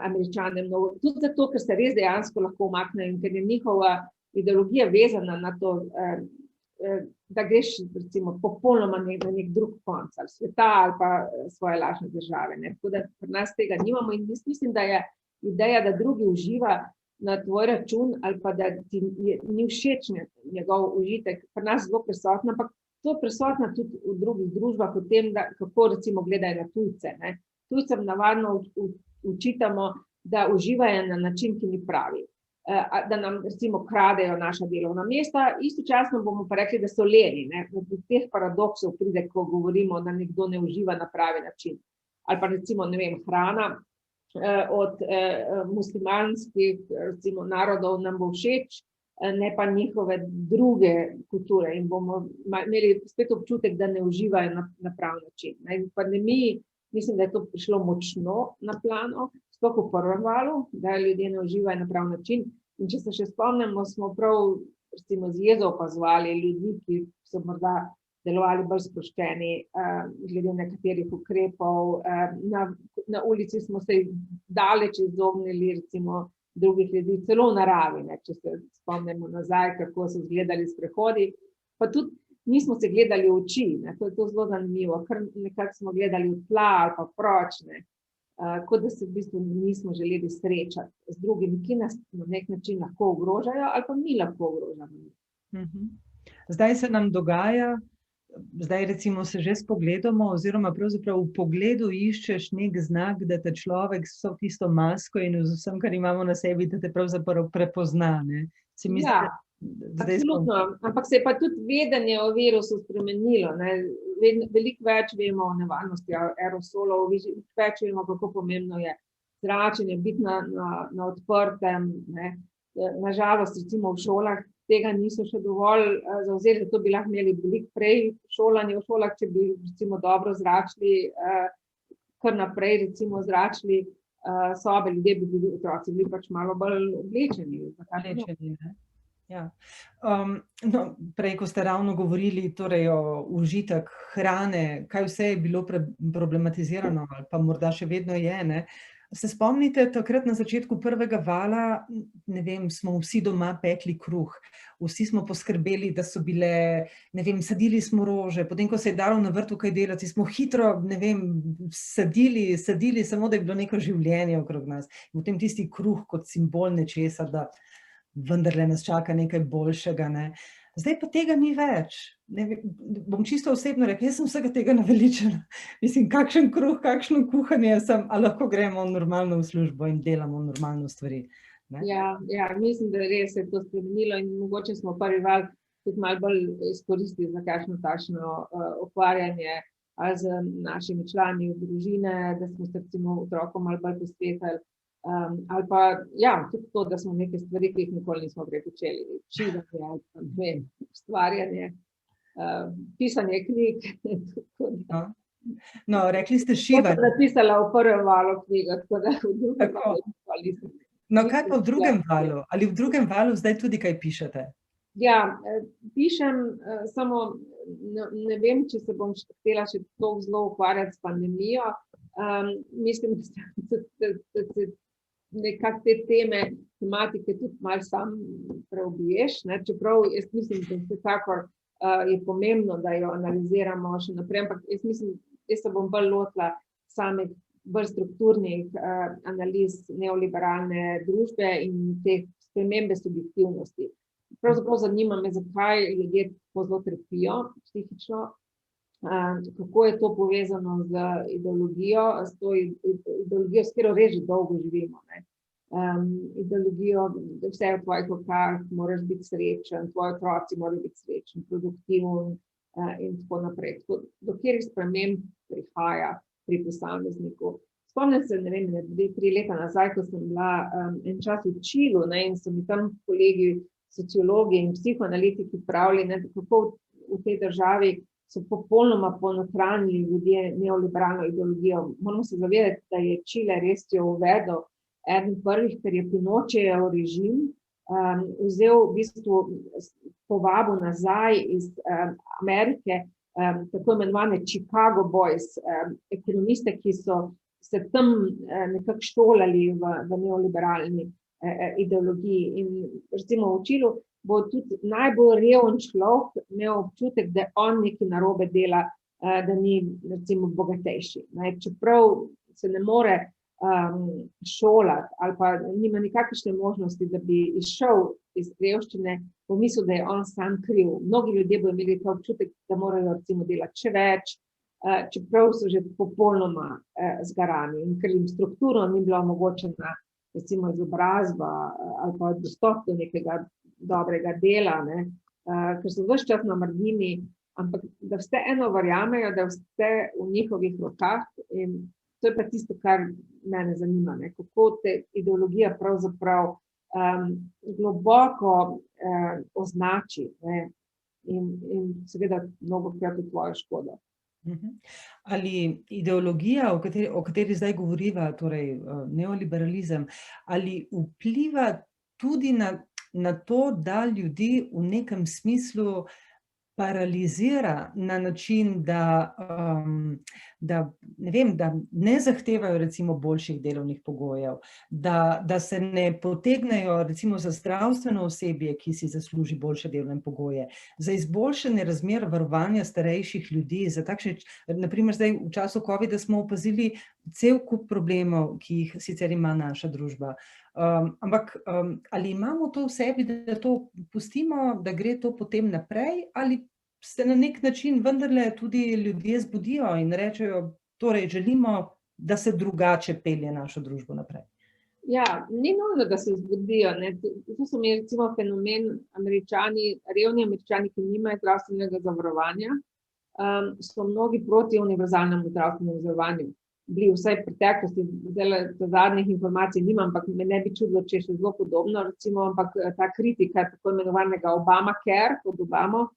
Američanem. Tudi zato, ker se res dejansko lahko umaknejo in ker je njihova ideologija vezana na to, da greš recimo popolnoma na nek drug konec ali sveta ali pa svoje lažne države, ne. Tako da pri nas tega nimamo in mislim, da je ideja, da drugi uživa na tvoj račun ali pa da ti ni všeč njegov užitek, pri nas zelo prisotna, ampak to je prisotna tudi v drugih družbah, v tem, da kako recimo gledajo na tujce, ne. Tujcem navadno učitamo, da uživajo na način, ki ni pravi. Da nam recimo kradejo naša delovna mesta, istočasno bomo pa rekli, da so leni, ne. Do teh paradoksov pride, ko govorimo, da nekdo ne uživa na pravi način. Ali pa recimo, ne vem, hrana od muslimanskih recimo narodov nam bo všeč, ne pa njihove druge kulture in bomo imeli spet občutek, da ne uživajo na pravi način. V pandemiji mislim, da je to prišlo močno na plano, sploh v prvem valu, da ljudje ne uživajo na pravi način. In če se še spomnimo, smo prav recimo z jezo opazovali ljudi, ki so morda delovali bolj sproščeni glede nekaterih ukrepov. Na ulici smo se daleč izognili recimo drugih ljudi, celo v naravi, ne, če se spomnimo nazaj, kako so izgledali sprehodi. Pa tudi nismo se gledali v oči, ne, to je to zelo zanimivo, kar nekako smo gledali v tla ali pa proč, ne, kot da se v bistvu nismo želeli srečati z drugimi, ki nas na nek način lahko ogrožajo ali pa mi lahko ogrožamo. Zdaj se nam dogaja, zdaj recimo se že spogledamo oziroma pravzaprav v pogledu iščeš nek znak, da te človek s vso tisto masko in z vsem, kar imamo na sebi, da te pravzaprav prepozna, ne. Se mi zdi, absolutno, ampak se je pa tudi vedenje o virusu spremenilo, ne. Veliko več vemo o nevarnosti aerosolov, več vemo, kako pomembno je zračenje, biti na odprtem, ne. Na žalost recimo v šolah tega niso še dovolj zavzeli, zato bi lahko imeli veliko prej šolanje v šolah, če bi recimo dobro zračili, kar naprej recimo zračili sobe, ljudje bi bili otroci bili pač malo bolj oblečeni. Ja. No, prej, ko ste ravno govorili torej o užitek hrane, kaj vse je bilo problematizirano ali pa morda še vedno je, ne. Se spomnite, takrat na začetku prvega vala, ne vem, smo vsi doma pekli kruh, vsi smo poskrbeli, da so bile, ne vem, sadili smo rože, potem, ko se je dalo na vrtu kaj delati, smo hitro, ne vem, sadili, samo da je bilo neko življenje okrog nas. In potem tisti kruh kot simbol nečesa, da vendarle nas čaka nekaj boljšega, ne. Zdaj pa tega ni več. Bom čisto osebno rekla, jaz sem vsega tega naveličana. Mislim, kakšen kruh, kakšno kuhanje a lahko gremo normalno v službo in delamo normalno stvari. Ja, mislim, da res je to spremenilo in mogoče smo prvi val tudi malo bolj izkoristiti za kakšno takšno ukvarjanje ali z našimi člani v družine, da smo se recimo otrokom malo bolj posvetili. Ali pa, ja, tudi to, da smo neke stvari, ki jih nikoli nismo prej počeli, čivanje, ali pa, ne vem, ustvarjanje, pisanje knjig. No, rekli ste šivanje. Sem napisala v prvem valu knjigo, tako da v drugem valu. No, kaj pa v drugem valu? Ali v drugem valu zdaj tudi kaj pišete? Ja, pišem, samo ne vem, če se bom htela še to zelo ukvarjati s pandemijo. Mislim, da se nekako te tematike tudi malo sam preobiješ, ne? Čeprav jaz mislim, da vsekakor je pomembno, da jo analiziramo še naprej, ampak jaz se bom bolj lotila samih bolj strukturnih analiz neoliberalne družbe in te spremembe subjektivnosti. Pravzaprav zanima me, zakaj ljudje tako zelo trpijo psihično, kako je to povezano z ideologijo, s to ideologijo, s katero res že dolgo živimo. Ideologijo, da vse je v tvojih rokah, moraš biti srečen, tvoji otroci morajo biti srečni, produktivni in tako naprej. Do katerih sprememb prihaja pri posamezniku. Spomnim se, ne vem, 2-3 leta nazaj, ko sem bila en čas v Čilu, in so mi tam kolegi sociologi in psihoanalitiki pravili, kako v tej državi so popolnoma ponotranjili ljudje neoliberalno ideologijo. Moramo se zavedati, da je Čile res jo uvedel eden prvih, ker je Pinochejev režim vzel v bistvu povabo nazaj iz Amerike, tako imenovane Chicago Boys, ekonomiste, ki so se tam nekako šolali v neoliberalni ideologiji. In recimo v Čilu bo tudi najbolj reven človek imel občutek, da on nekaj narobe dela, da ni recimo bogatejši. Čeprav se ne more šolati ali pa nima nikakršne možnosti, da bi izšel iz revščine, bo mislil, da je on sam kriv. Mnogi ljudje bodo imeli ta občutek, da morajo recimo delati še več, čeprav so že popolnoma zgarani. In ker jim strukturno ni bila omogočena recimo izobrazba ali pa dostop do nekega dobrega dela, ker so ves čas na margini, ampak da vseeno verjamejo, da vse v njihovih rokah. In to je pa tisto, kar mene zanima, kako te ideologija pravzaprav globoko označi in seveda mnogokrat v tvojo škodo. Ali ideologija, o kateri zdaj govoriva, torej neoliberalizem, ali vpliva tudi na to, da ljudi v nekem smislu paralizira na način, da ne zahtevajo recimo boljših delovnih pogojev, da se ne potegnejo recimo za zdravstveno osebje, ki si zasluži boljše delovne pogoje, za izboljšanje razmer varovanja starejših ljudi, za takšne, naprimer zdaj v času covida smo opazili cel kup problemov, ki jih sicer ima naša družba. Ampak ali imamo to v sebi, da to pustimo, da gre to potem naprej, ali se na nek način vendarle tudi ljudje zbudijo in rečejo, torej želimo, da se drugače pelje našo družbo naprej? Ja, ni nujno, da se zbudijo. Tu so mi recimo fenomen revni Američani, ki nimajo zdravstvenega zavarovanja, so mnogi proti univerzalnemu zdravstvenemu zavarovanju. Bili vsaj v preteklosti, do zadnjih informacij nimam, ampak me ne bi čudilo, če je še zelo podobno, recimo, ampak ta kritika tako imenovanega Obamacare pod Obamo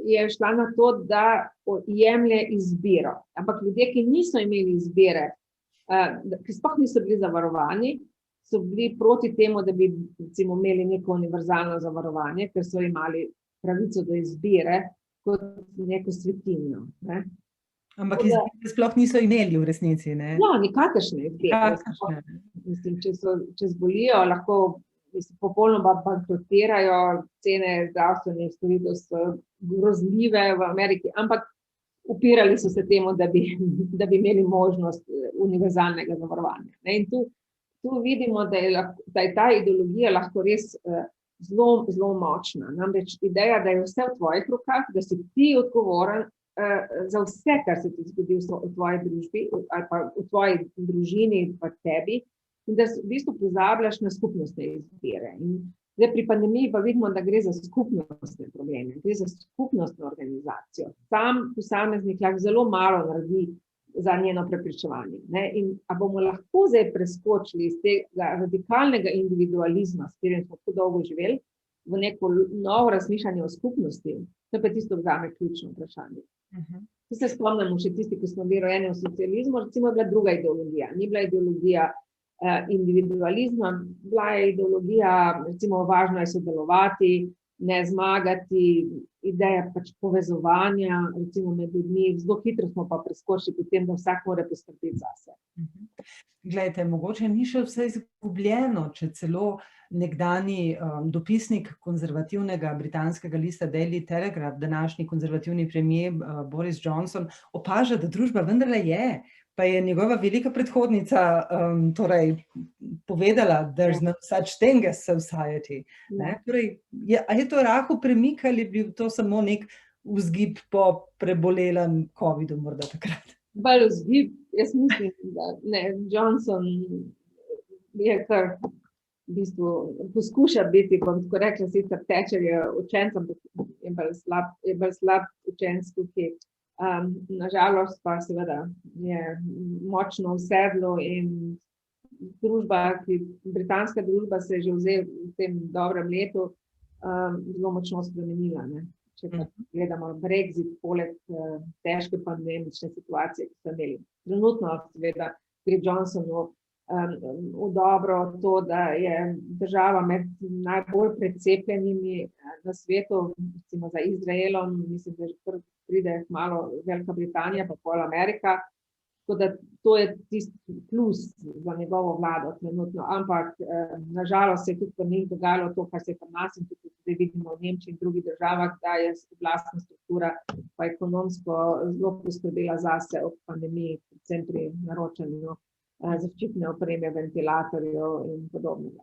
je šla na to, da jemlje izbiro. Ampak ljudje, ki niso imeli izbire, ki sploh niso bili zavarovani, so bili proti temu, da bi recimo imeli neko univerzalno zavarovanje, ker so imeli pravico do izbire kot neko svetinjo. Ampak izbire sploh niso imeli v resnici, ne? Ja, nikakršne izbire. Mislim, če zbolijo, lahko popolnoma bankrotirajo, cene zdravstvenih storitev so grozljive v Ameriki, ampak upirali so se temu, da bi imeli možnost univerzalnega zavarovanja. In tu vidimo, da je ta ideologija lahko res zelo, zelo močna. Namreč ideja, da je vse v tvojih rokah, da si ti odgovoren za vse, kar se ti zgodi v tvoji družbi ali pa v tvoji družini pa tebi, in da v bistvu pozabljaš na skupnostne izbire. In Zdaj, pri pandemiji pa vidimo, da gre za skupnostne probleme, gre za skupnostno organizacijo. Sam posameznik lahko zelo malo naredi za njeno prepričevanje. In a bomo lahko zdaj preskočili iz tega radikalnega individualizma, s katerim smo tako dolgo živeli, v neko novo razmišljanje o skupnosti, to je pa tisto zame ključno vprašanje. Se spomnimo še tisti, ki smo bili rojeni v socializmu, recimo je bila druga ideologija. Ni bila ideologija individualizma, bila je ideologija, recimo važno je sodelovati, ne zmagati, ideja pač povezovanja, recimo med ljudmi, zelo hitro smo pa preskočili potem, da vsak mora poskrbeti zase. Glejte, mogoče ni še vse izgubljeno, če celo nekdanji dopisnik konzervativnega britanskega lista Daily Telegraph, današnji konzervativni premier Boris Johnson, opaža, da družba vendarle je, pa je njegova velika predhodnica torej povedala, there's no such thing as society. Torej, a je to rahel premik ali je bil to samo nek vzgib po prebolelem covidu morda takrat? Bolj vzgib, jaz mislim, da ne, Johnson je kar v bistvu poskuša biti, bom tako rekla, sicer Thatcher je učencem, je bolj slab učenc tukaj. Nažalost pa seveda je močno usedlo in britanska družba se je že v tem dobrem letu zelo močno spremenila. Če pa gledamo Brexit, poleg težke pandemične situacije, ki so imeli. Trenutno seveda gre Johnsonu v dobro to, da je država med najbolj precepljenimi na svetu, recimo za Izraelom, mislim, da že pride malo Velika Britanija, pa pol Amerika, tako da to je tisti plus za njegovo vlado trenutno, ampak nažalost se je tudi pri njih dogajalo to, kar se je pri nas in tudi zdaj vidimo v Nemčiji in drugih državah, da je oblastna struktura pa ekonomsko zelo poskrbela zase ob pandemiji, predvsem pri naročanju zaščitne opreme, ventilatorjev in podobnega.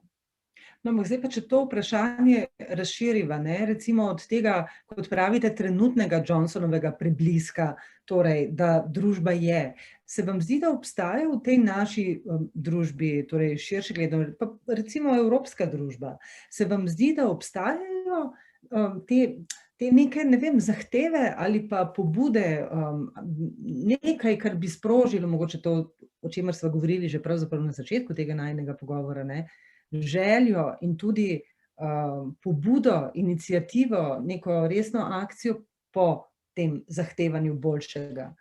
No, zdaj pa, če to vprašanje razširiva, recimo od tega, kot pravite, trenutnega Johnsonovega prebliska, torej, da družba je, se vam zdi, da obstaja v tej naši družbi, torej širše gledano, pa recimo evropska družba, se vam zdi, da obstajajo te neke, ne vem, zahteve ali pa pobude, nekaj, kar bi sprožilo, mogoče to, o čemer sva govorili že pravzaprav na začetku tega najinega pogovora, željo in tudi pobudo, inicijativo, neko resno akcijo po tem zahtevanju boljšega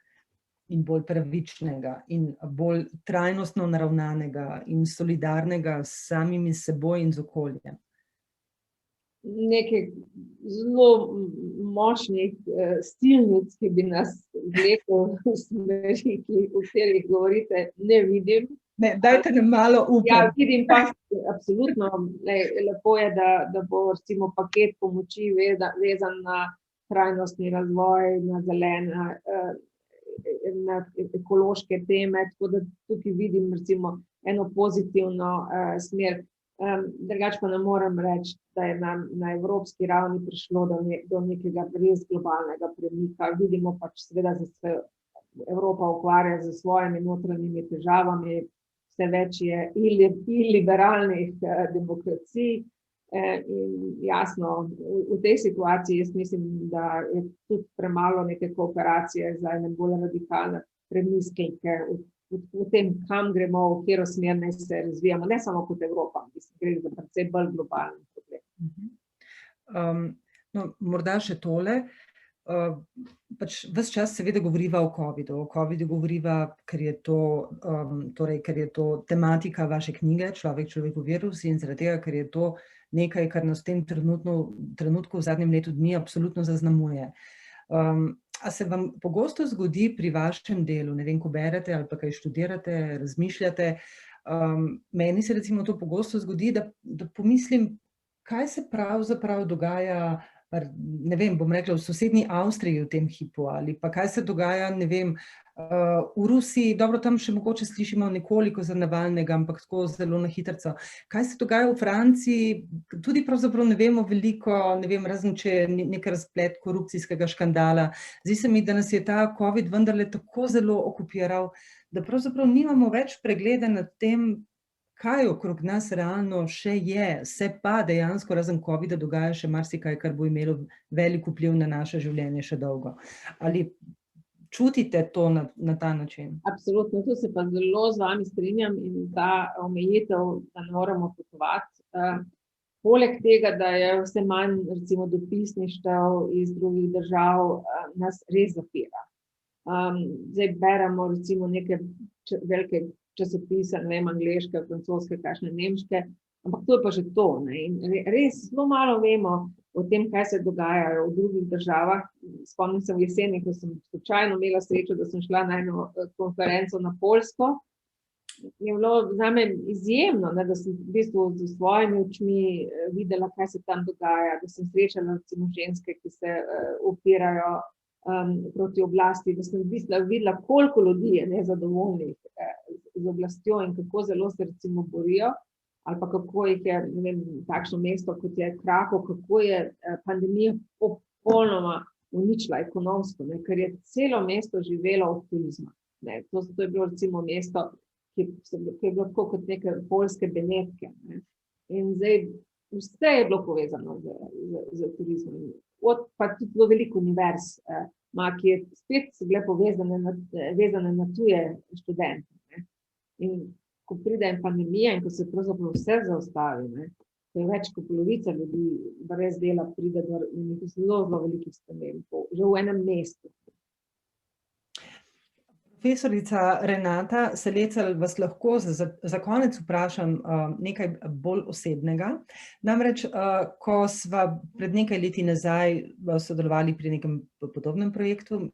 in bolj pravičnega in bolj trajnostno naravnanega in solidarnega s samimi seboj in z okoljem. Nekaj zelo močnih stilnic, ki bi nas vlekel v smeri, o katerih govorite, ne vidim. Ne, dajte nam malo upati. Ja, vidim pa, absolutno, lepo je, da bo recimo paket pomoči vezan na trajnostni razvoj, na zelene, na ekološke teme, tako da tukaj vidim recimo eno pozitivno smer. Drugače pa ne morem reči, da je na evropski ravni prišlo do nekega res globalnega premika. Vidimo pač seveda, da se Evropa ukvarja z svojimi notranjimi težavami, vse več je iliberalnih demokracij in jasno, v tej situaciji jaz mislim, da je tudi premalo neke kooperacije za ene bolj radikalne premisleke v tem, kam gremo, v katero smer naj se razvijamo, ne samo kot Evropa, mislim, gre za precej bolj globalen problem. No, morda še tole. Pač ves čas seveda govoriva o covidu. O covidu govoriva, ker je to tematika vaše knjige Človek človeku virus in zaradi tega, ker je to nekaj, kar nas v tem trenutku v zadnjem letu dni absolutno zaznamuje. A se vam pogosto zgodi pri vašem delu, ne vem, ko berete ali pa kaj študirate, razmišljate, meni se recimo to pogosto zgodi, da pomislim, kaj se pravzaprav dogaja, ne vem, bom rekla, v sosednji Avstriji v tem hipu ali pa kaj se dogaja, ne vem, v Rusiji, dobro, tam še mogoče slišimo nekoliko za Navalnega, ampak tako zelo na hitrico. Kaj se dogaja v Franciji, tudi pravzaprav ne vemo veliko, ne vem, razen če je nek razplet korupcijskega škandala. Zdi se mi, da nas je ta COVID vendarle tako zelo okupiral, da pravzaprav nimamo več pregleda nad tem, kaj okrog nas realno še je, se pa dejansko razen covida dogaja še marsikaj, kar bo imelo velik vpliv na naše življenje še dolgo. Ali čutite to na ta način? Absolutno, tu se pa zelo z vami strinjam in ta omejitev, da ne moremo potovati. Poleg tega, da je vse manj recimo dopisništev iz drugih držav, nas res zapira. Zdaj beremo recimo neke velike časopise, ne vem, angleške, francoske, kakšne nemške, ampak to je pa že to, ne. In res zelo malo vemo o tem, kaj se dogaja v drugih državah. Spomnim se v jeseni, ko sem slučajno imela srečo, da sem šla na eno konferenco na Poljsko. Je bilo zame izjemno, ne, da sem v bistvu z svojimi očmi videla, kaj se tam dogaja, da sem srečala recimo ženske, ki se upirajo proti oblasti, da sem videla, koliko ljudi je nezadovoljnih z oblastjo in kako zelo se recimo borijo, ali pa kako jih je, ne vem, takšno mesto, kot je Krakov, kako je pandemija popolnoma uničila ekonomsko, ne, ker je celo mesto živelo od turizma. Ne. To je bilo recimo mesto, ki je bilo tako kot neke poljske Benetke. Ne. In zdaj vse je bilo povezano z turizmom. Pa tudi veliko univerz, ki je spet so bile vezane na tuje študente. Ne. In ko pride pandemija in ko se pravzaprav vse zaustavi, ne, ko je več kot polovica ljudi brez dela, pride do zelo, zelo velikih sprememb, že v enem mestu. Profesorica Renata Selecelj, vas lahko za konec vprašam nekaj bolj osebnega. Namreč, ko sva pred nekaj leti nazaj sodelovali pri nekem podobnem projektu,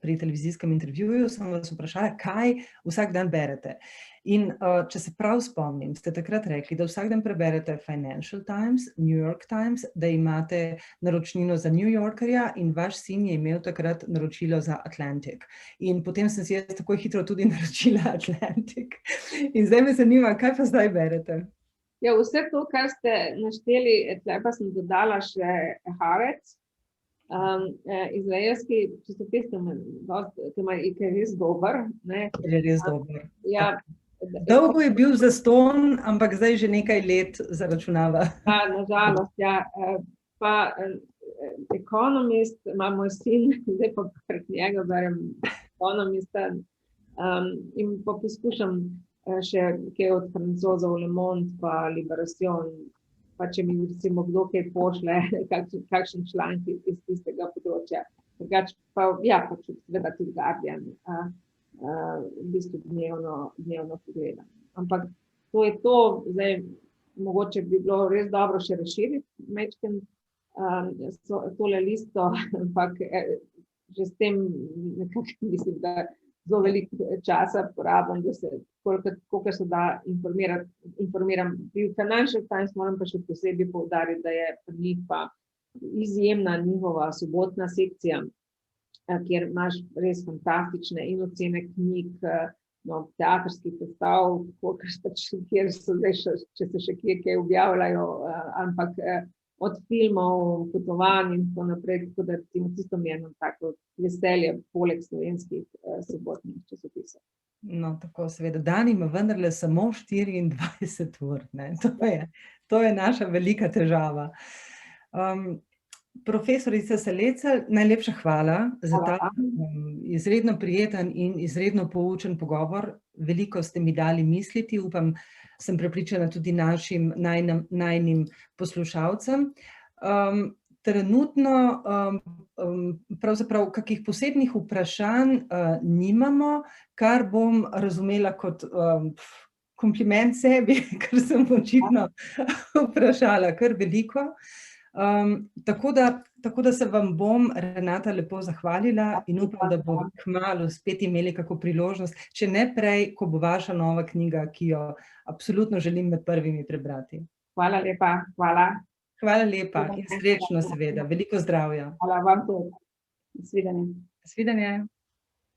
pri televizijskem intervjuju, sem vas vprašala, kaj vsak dan berete. In če se prav spomnim, ste takrat rekli, da vsak dan preberete Financial Times, New York Times, da imate naročnino za New Yorkerja in vaš sin je imel takrat naročilo za Atlantic. In potem sem si jaz tako hitro tudi naročila Atlantic. In zdaj me zanima, kaj pa zdaj berete? Ja, vse to, kar ste našteli, tle pa sem dodala še Haaretz, izraelski časopis, ki je res dober. Je res dober. Ja. Dolgo je bil zastonj, ampak zdaj že nekaj let zaračunava. Nažalost, ja. Pa Economist ima moj sin, zdaj pa prek njega berem Economista in pa poskušam še kaj od Francozov, Le Monde pa Libération, pa če mi recimo kdo kaj pošle, kakšen članek iz tistega področja. Drugače pa, ja, pa seveda tudi Guardian, v bistvu dnevno pogledam. Ampak to je to, zdaj mogoče bi bilo res dobro še razširiti majčkeno tole listo, ampak že s tem nekako mislim, da zelo veliko časa porabim, da se kolikor se da informiram. Pri Financial Times moram pa še posebej poudariti, da je pri njih pa izjemna njihova sobotna sekcija, kjer imaš res fantastične in ocene knjig, teatrskih predstav, kjer so zdaj, če se še kje objavljajo, ampak od filmov, potovanj in tako naprej, tako da recimo tisto mi je eno tako veselje poleg slovenskih sobotnih časopisov. No, tako seveda. Dan ima vendarle samo 24 ur, ne. To je naša velika težava. Profesorica Selecelj, najlepša hvala za ta izredno prijeten in izredno poučen pogovor. Veliko ste mi dali misliti, upam, sem prepričana tudi najinim poslušalcem. Trenutno pravzaprav kakih posebnih vprašanj nimamo, kar bom razumela kot kompliment sebi, ker sem očitno vprašala kar veliko. Tako da se vam bom, Renata, lepo zahvalila in upam, da bomo kmalu spet imeli kako priložnost, če ne prej, ko bo vaša nova knjiga, ki jo absolutno želim med prvimi prebrati. Hvala lepa, hvala. Hvala lepa in srečno seveda, veliko zdravja. Hvala vam tudi. Nasvidenje. Nasvidenje.